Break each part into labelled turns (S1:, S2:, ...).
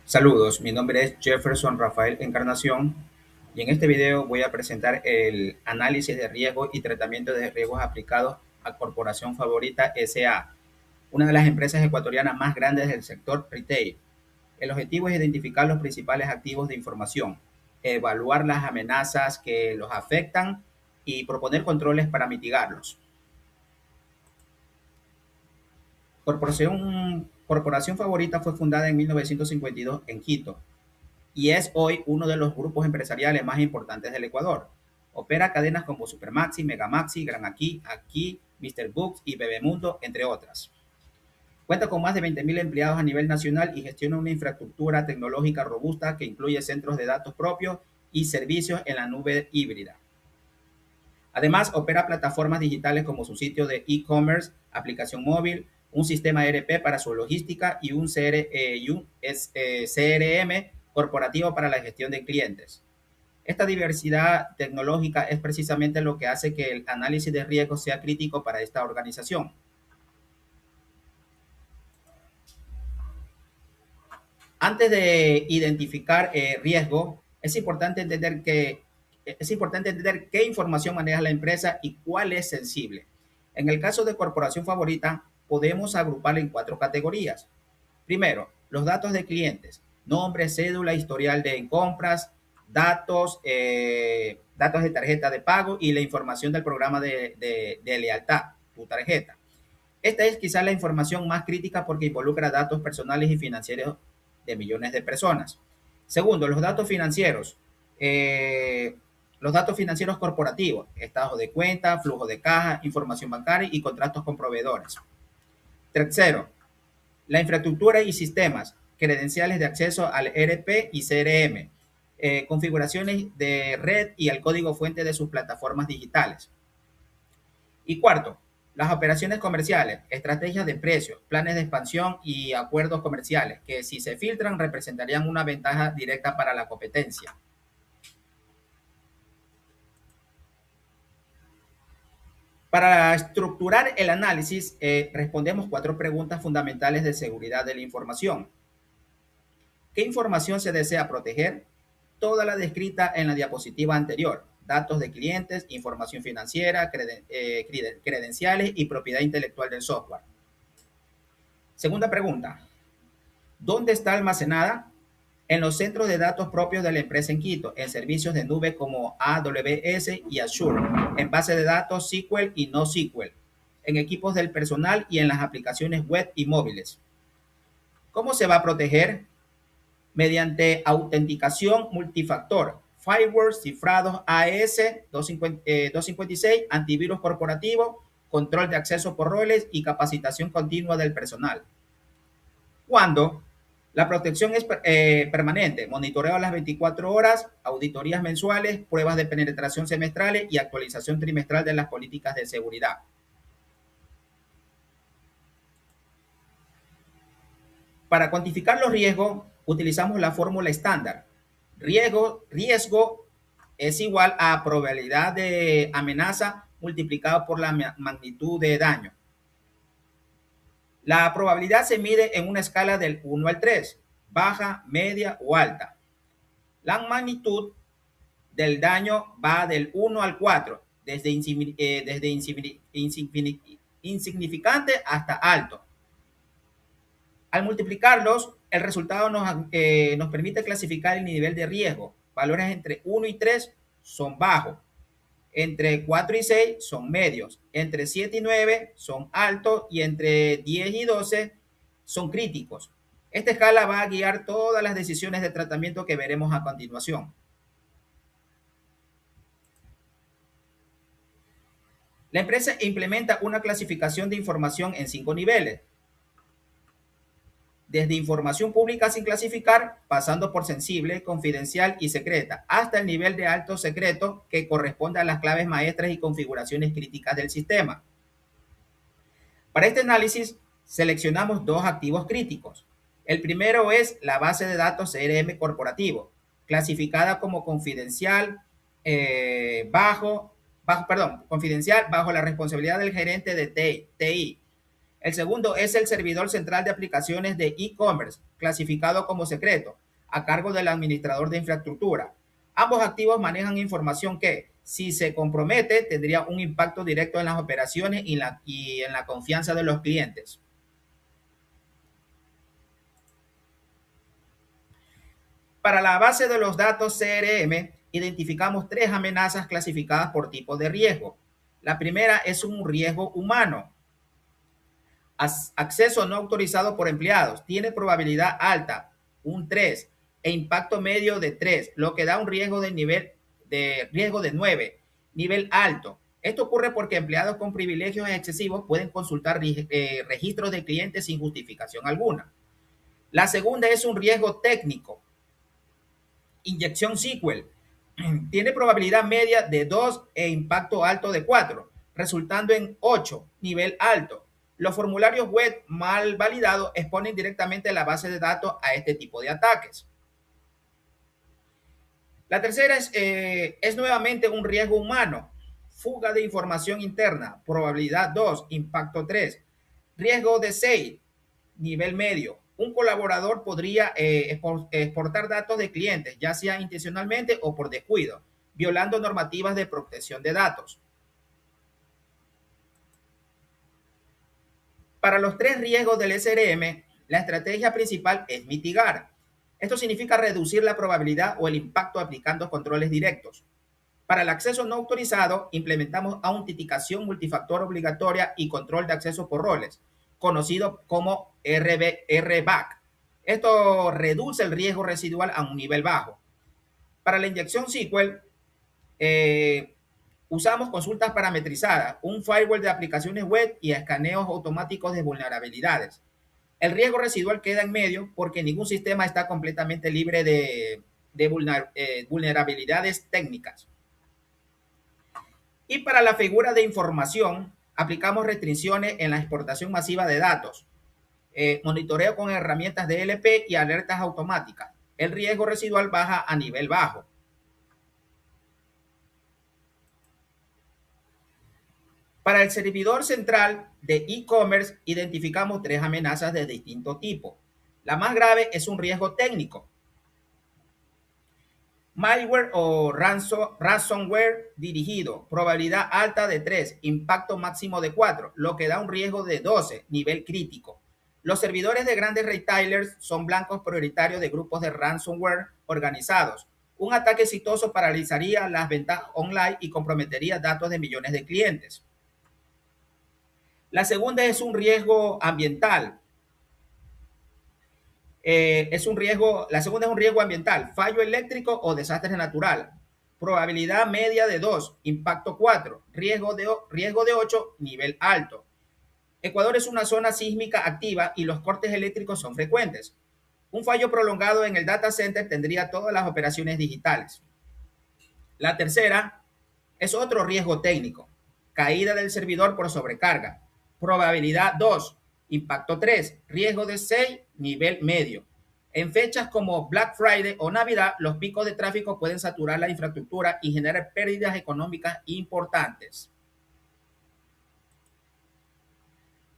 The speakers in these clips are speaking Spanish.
S1: Saludos, mi nombre es Jefferson Rafael Encarnación y en este video voy a presentar el análisis de riesgo y tratamiento de riesgos aplicados a Corporación Favorita S.A., una de las empresas ecuatorianas más grandes del sector retail. El objetivo es identificar los principales activos de información, evaluar las amenazas que los afectan y proponer controles para mitigarlos. Corporación Favorita fue fundada en 1952 en Quito y es hoy uno de los grupos empresariales más importantes del Ecuador. Opera cadenas como Supermaxi, Megamaxi, Gran Aquí, Mr. Books y Bebemundo, entre otras. Cuenta con más de 20.000 empleados a nivel nacional y gestiona una infraestructura tecnológica robusta que incluye centros de datos propios y servicios en la nube híbrida. Además, opera plataformas digitales como su sitio de e-commerce, aplicación móvil, un sistema ERP para su logística y un CRM corporativo para la gestión de clientes. Esta diversidad tecnológica es precisamente lo que hace que el análisis de riesgo sea crítico para esta organización. Antes de identificar riesgo, es importante entender qué información maneja la empresa y cuál es sensible. En el caso de Corporación Favorita, podemos agruparla en cuatro categorías. Primero, los datos de clientes, nombre, cédula, historial de compras, datos de tarjeta de pago y la información del programa de lealtad, tu tarjeta. Esta es quizás la información más crítica porque involucra datos personales y financieros de millones de personas. Segundo, los datos financieros. Los datos financieros corporativos, estado de cuenta, flujo de caja, información bancaria y contratos con proveedores. Tercero, la infraestructura y sistemas, credenciales de acceso al ERP y CRM, configuraciones de red y el código fuente de sus plataformas digitales. Y cuarto, las operaciones comerciales, estrategias de precios, planes de expansión y acuerdos comerciales, que si se filtran representarían una ventaja directa para la competencia. Para estructurar el análisis, respondemos cuatro preguntas fundamentales de seguridad de la información. ¿Qué información se desea proteger? Toda la descrita en la diapositiva anterior. Datos de clientes, información financiera, credenciales y propiedad intelectual del software. Segunda pregunta. ¿Dónde está almacenada? En los centros de datos propios de la empresa en Quito, en servicios de nube como AWS y Azure, en base de datos SQL y no SQL, en equipos del personal y en las aplicaciones web y móviles. ¿Cómo se va a proteger? Mediante autenticación multifactor, firewall, cifrados AES 256, antivirus corporativo, control de acceso por roles y capacitación continua del personal. Cuando la protección es permanente, monitoreo a las 24 horas, auditorías mensuales, pruebas de penetración semestrales y actualización trimestral de las políticas de seguridad. Para cuantificar los riesgos, utilizamos la fórmula estándar. Riesgo es igual a probabilidad de amenaza multiplicado por la magnitud de daño. La probabilidad se mide en una escala del 1 al 3, baja, media o alta. La magnitud del daño va del 1 al 4, desde insignificante hasta alto. Al multiplicarlos, el resultado nos permite clasificar el nivel de riesgo. Valores entre 1 y 3 son bajos, entre 4 y 6 son medios, entre 7 y 9 son altos y entre 10 y 12 son críticos. Esta escala va a guiar todas las decisiones de tratamiento que veremos a continuación. La empresa implementa una clasificación de información en 5 niveles, desde información pública sin clasificar, pasando por sensible, confidencial y secreta, hasta el nivel de alto secreto que corresponde a las claves maestras y configuraciones críticas del sistema. Para este análisis, seleccionamos dos activos críticos. El primero es la base de datos CRM corporativo, clasificada como confidencial, confidencial bajo la responsabilidad del gerente de TI. El segundo es el servidor central de aplicaciones de e-commerce, clasificado como secreto, a cargo del administrador de infraestructura. Ambos activos manejan información que, si se compromete, tendría un impacto directo en las operaciones y en la confianza de los clientes. Para la base de los datos CRM, identificamos tres amenazas clasificadas por tipo de riesgo. La primera es un riesgo humano. Acceso no autorizado por empleados. Tiene probabilidad alta, un 3, e impacto medio de 3, lo que da un riesgo de riesgo de 9, nivel alto. Esto ocurre porque empleados con privilegios excesivos pueden consultar registros de clientes sin justificación alguna. La segunda es un riesgo técnico. Inyección SQL. Tiene probabilidad media de 2 e impacto alto de 4, resultando en 8, nivel alto. Los formularios web mal validados exponen directamente la base de datos a este tipo de ataques. La tercera es nuevamente un riesgo humano. Fuga de información interna, probabilidad 2, impacto 3. Riesgo de 6, nivel medio. Un colaborador podría exportar datos de clientes, ya sea intencionalmente o por descuido, violando normativas de protección de datos. Para los tres riesgos del SRM, la estrategia principal es mitigar. Esto significa reducir la probabilidad o el impacto aplicando controles directos. Para el acceso no autorizado, implementamos autenticación multifactor obligatoria y control de acceso por roles, conocido como RBAC. Esto reduce el riesgo residual a un nivel bajo. Para la inyección SQL, usamos consultas parametrizadas, un firewall de aplicaciones web y escaneos automáticos de vulnerabilidades. El riesgo residual queda en medio porque ningún sistema está completamente libre de vulnerabilidades técnicas. Y para la figura de información, aplicamos restricciones en la exportación masiva de datos, monitoreo con herramientas de DLP y alertas automáticas. El riesgo residual baja a nivel bajo. Para el servidor central de e-commerce, identificamos tres amenazas de distinto tipo. La más grave es un riesgo técnico. Malware o ransomware dirigido, probabilidad alta de 3, impacto máximo de 4, lo que da un riesgo de 12, nivel crítico. Los servidores de grandes retailers son blancos prioritarios de grupos de ransomware organizados. Un ataque exitoso paralizaría las ventas online y comprometería datos de millones de clientes. La segunda es un riesgo ambiental. La segunda es un riesgo ambiental, fallo eléctrico o desastre natural. Probabilidad media de 2, impacto 4, riesgo de 8, nivel alto. Ecuador es una zona sísmica activa y los cortes eléctricos son frecuentes. Un fallo prolongado en el data center tendría todas las operaciones digitales. La tercera es otro riesgo técnico, caída del servidor por sobrecarga. Probabilidad 2, impacto 3, riesgo de 6, nivel medio. En fechas como Black Friday o Navidad, los picos de tráfico pueden saturar la infraestructura y generar pérdidas económicas importantes.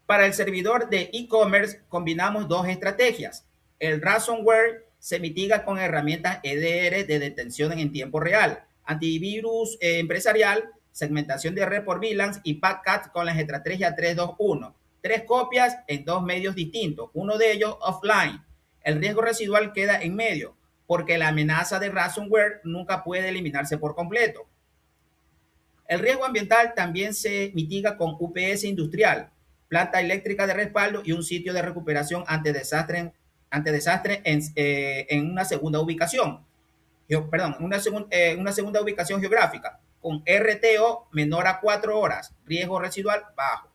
S1: Para el servidor de e-commerce combinamos dos estrategias. El ransomware se mitiga con herramientas EDR de detención en tiempo real, antivirus empresarial, segmentación de red por VLANs y PACAT con las estrategias 3-2-1. 3 copias en 2 medios distintos, uno de ellos offline. El riesgo residual queda en medio porque la amenaza de ransomware nunca puede eliminarse por completo. El riesgo ambiental también se mitiga con UPS industrial, planta eléctrica de respaldo y un sitio de recuperación ante desastre en una segunda ubicación. Una segunda ubicación geográfica con RTO menor a 4 horas, riesgo residual bajo.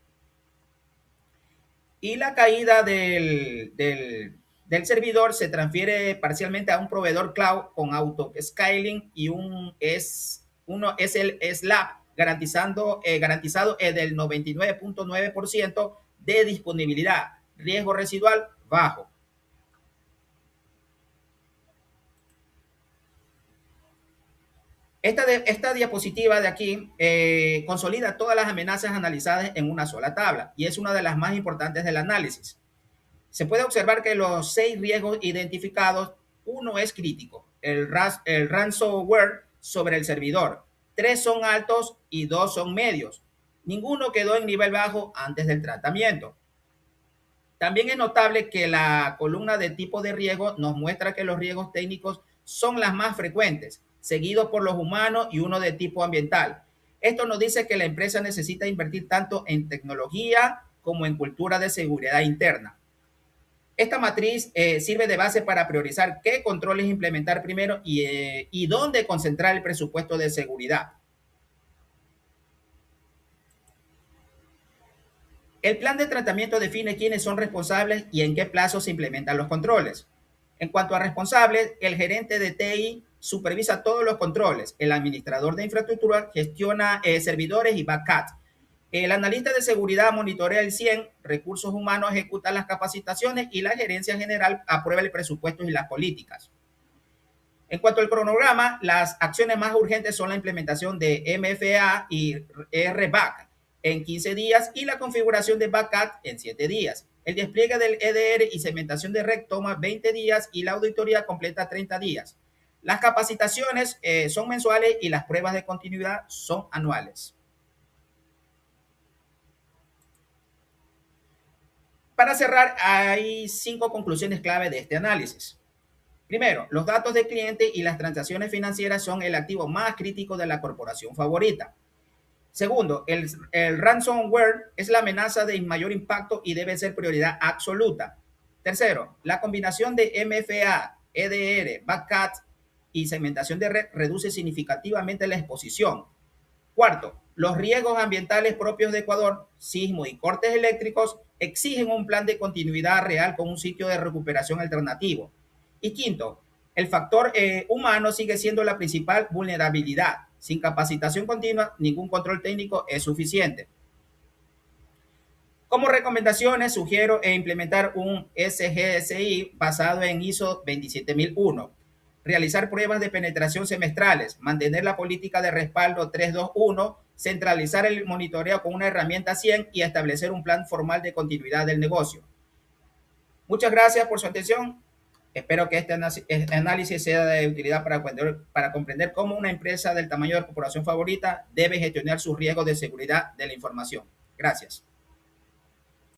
S1: Y la caída del servidor se transfiere parcialmente a un proveedor cloud con auto-scaling y uno es el SLAP garantizado del 99.9% de disponibilidad, riesgo residual bajo. Esta diapositiva de aquí consolida todas las amenazas analizadas en una sola tabla y es una de las más importantes del análisis. Se puede observar que los 6 riesgos identificados, uno es crítico, el ransomware sobre el servidor. 3 son altos y 2 son medios. Ninguno quedó en nivel bajo antes del tratamiento. También es notable que la columna de tipo de riesgo nos muestra que los riesgos técnicos son las más frecuentes, seguidos por los humanos y uno de tipo ambiental. Esto nos dice que la empresa necesita invertir tanto en tecnología como en cultura de seguridad interna. Esta matriz sirve de base para priorizar qué controles implementar primero y dónde concentrar el presupuesto de seguridad. El plan de tratamiento define quiénes son responsables y en qué plazo se implementan los controles. En cuanto a responsables, el gerente de TI supervisa todos los controles. El administrador de infraestructura gestiona servidores y backup. El analista de seguridad monitorea el 100, recursos humanos ejecuta las capacitaciones y la gerencia general aprueba el presupuesto y las políticas. En cuanto al cronograma, las acciones más urgentes son la implementación de MFA y RBAC en 15 días y la configuración de backup en 7 días. El despliegue del EDR y segmentación de red toma 20 días y la auditoría completa 30 días. Las capacitaciones son mensuales y las pruebas de continuidad son anuales. Para cerrar, hay 5 conclusiones clave de este análisis. Primero, los datos del cliente y las transacciones financieras son el activo más crítico de la corporación favorita. Segundo, el ransomware es la amenaza de mayor impacto y debe ser prioridad absoluta. Tercero, la combinación de MFA, EDR, backup y segmentación de red reduce significativamente la exposición. Cuarto, los riesgos ambientales propios de Ecuador, sismo y cortes eléctricos, exigen un plan de continuidad real con un sitio de recuperación alternativo. Y quinto, el factor humano sigue siendo la principal vulnerabilidad. Sin capacitación continua, ningún control técnico es suficiente. Como recomendaciones, sugiero implementar un SGSI basado en ISO 27001, realizar pruebas de penetración semestrales, mantener la política de respaldo 321, centralizar el monitoreo con una herramienta 100 y establecer un plan formal de continuidad del negocio. Muchas gracias por su atención. Espero que este análisis sea de utilidad para comprender cómo una empresa del tamaño de la corporación favorita debe gestionar sus riesgos de seguridad de la información. Gracias.